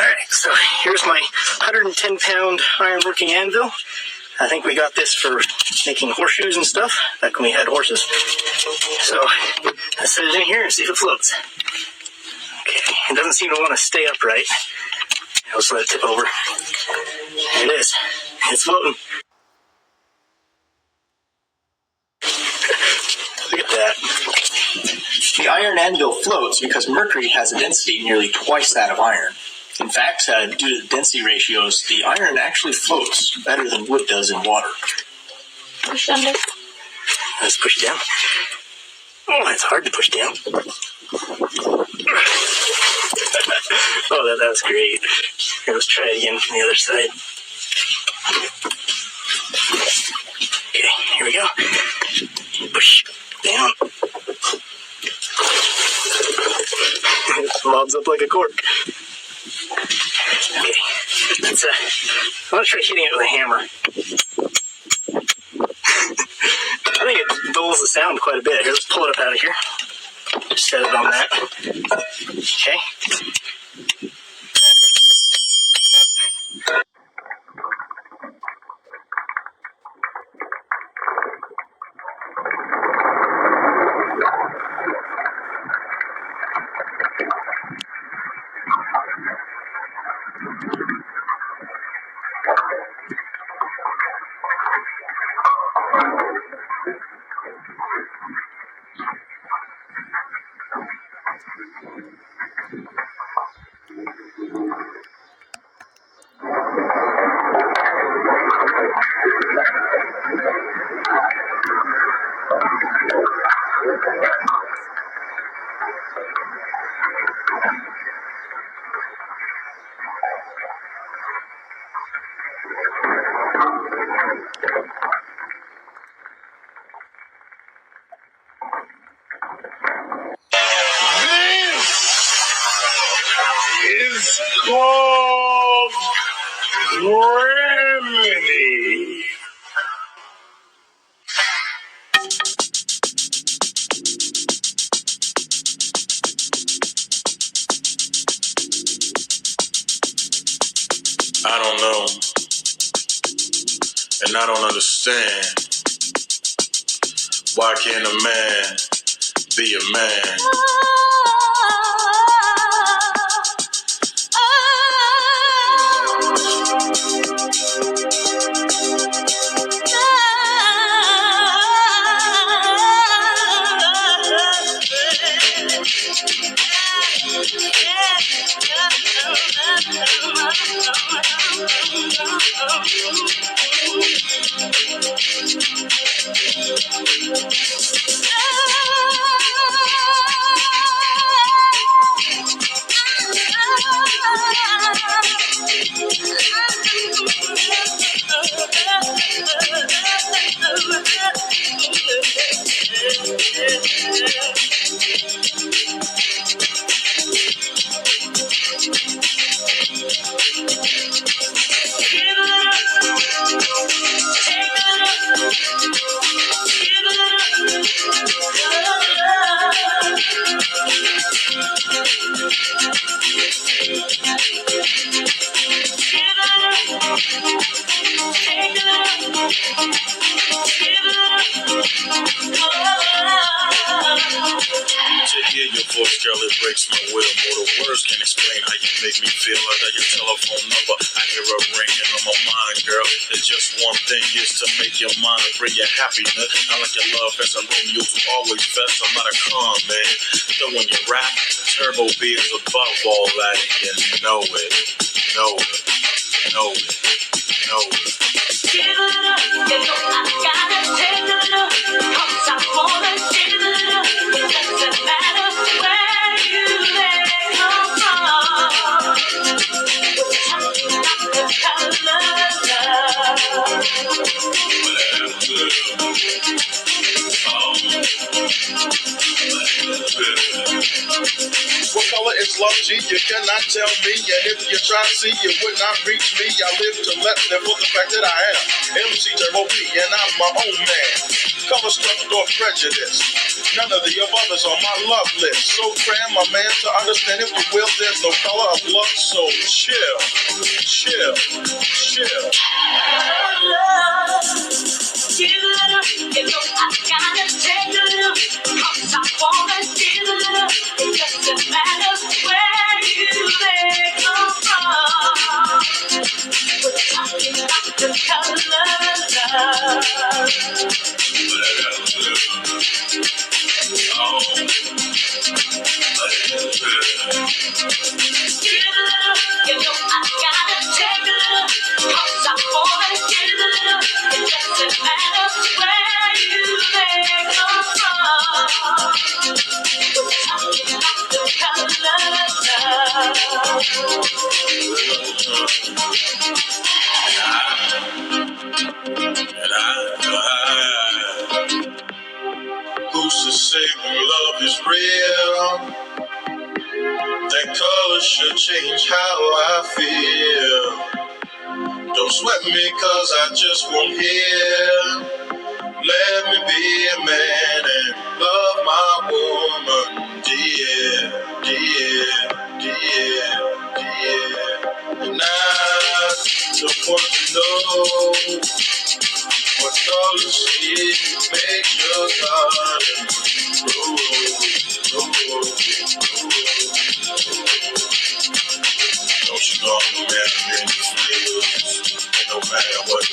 Alright, so here's my 110-pound iron-working anvil. I think we got this for making horseshoes and stuff, back when we had horses. So, let's set it in here and see if it floats. Okay, it doesn't seem to want to stay upright. I'll just let it tip over. There it is. It's floating. Look at that. The iron anvil floats because mercury has a density nearly twice that of iron. In fact, due to the density ratios, the iron actually floats better than wood does in water. Push under. Let's push down. Oh, it's hard to push down. Oh, that was great. Here, let's try it again from the other side. Okay, here we go. Push down. It mobs up like a cork. Okay, I'm gonna try hitting it with a hammer. I think it dulls the sound quite a bit. Here, let's pull it up out of here. Just set it on that. Okay. It's called grabity. I don't know, and I don't understand. Why can't a man be a man? To hear your voice, girl, it breaks my will. More the words can't explain how you make me feel. I got your telephone number, I hear a ringing on my mind, girl. There's just one thing, is to make your mind bring your happiness. I like your love as a Romeo to always best. I'm not a con, man. So when you rap, Turbo B is above all that, and you know it, know it, know it, know it. Give it up, you know I gotta take it up, 'cause I wanna give it up. It doesn't matter where you may come from. We're talking about the color love. What color is love, G? You cannot tell me. And if you try to see, you would not reach me. I live to let live for the fact that I am MC Turbo B, and I'm my own man. color struck or prejudice. None of the above is on my love list. So cram my man to understand, if you will, there's no color of love. So chill, chill, chill. You know I gotta take a look, 'cause I wanna give a look. It doesn't matter where you may come from. We're talking about the color of love. You know I gotta take a look, 'cause I wanna give a look. It doesn't matter where you may come from. We're talking about the color of Who's to say when love is real? That color should change how I feel. Don't sweat me, 'cause I just won't hear. Let me be a man and love my woman, dear, dear, dear, dear. And I just want to know what color shade makes your garden grow, grow, grow. Don't you know I'm a man of many flavors? And no matter what